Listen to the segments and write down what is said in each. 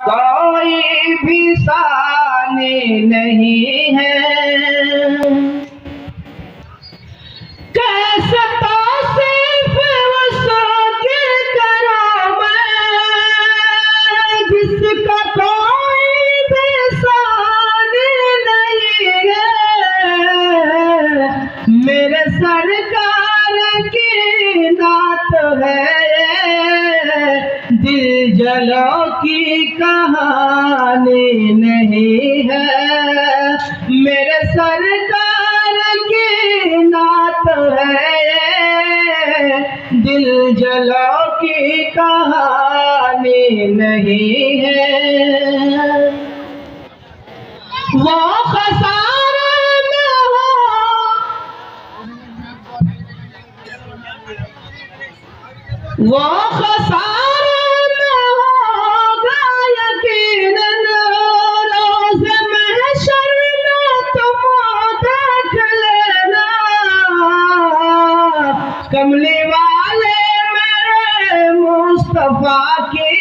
कोई भी सानी नहीं है। कैसे तो सिर्फ उसके करो मैं, जिसका कोई भी सानी नहीं है। मेरे सरकार की नात है, दिल जलो की कहानी नहीं है। मेरे सरकार की नात है, दिल जलो की कहानी नहीं है। वो खसारा न हो, वो खसारा कमली वाले मेरे मुस्तफा की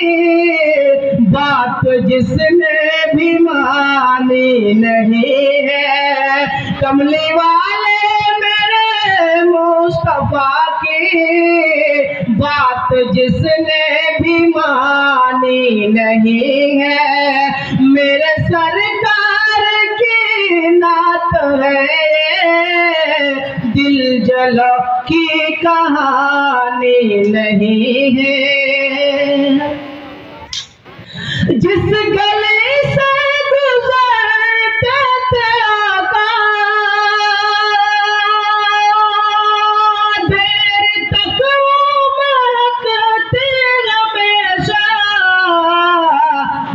बात जिसने भी मानी नहीं है। कमली वाले मेरे मुस्तफा की बात जिसने भी मानी नहीं है। मेरे सरकार की नात है, दिल जलो की कहानी नहीं है। जिस गली से गुजरते थे आका, देर तक वो महकते हमेशा।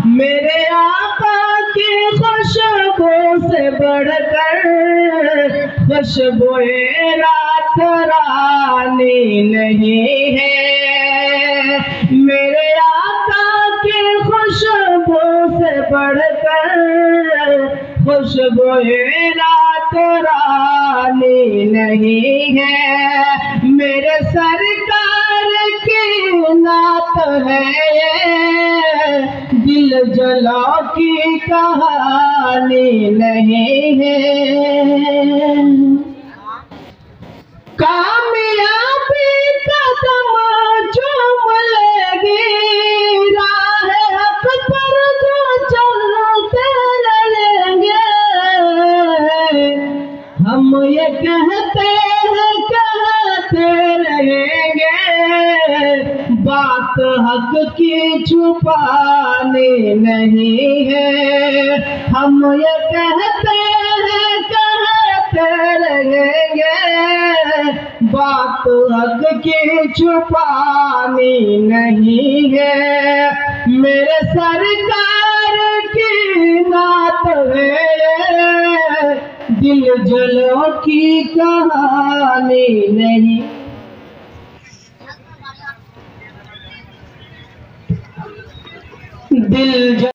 मेरे आका की खुशबू से बढ़कर खुशबुए रात रानी नहीं है। मेरे आका की खुशबू से बढ़कर खुशबुए रात रानी नहीं है। मेरे सरकार की नात है, दिल जला की कहानी नहीं है। कामयाबी कदम चूम लेगी, राह हक पर जो चलते रहेंगे। हम ये कहते रहेंगे, बात हक की छुपानी नहीं है। हम ये कहते रहेंगे, बात हक की छुपानी नहीं है। मेरे सरकार की नात है, दिल जलो की कहानी नहीं।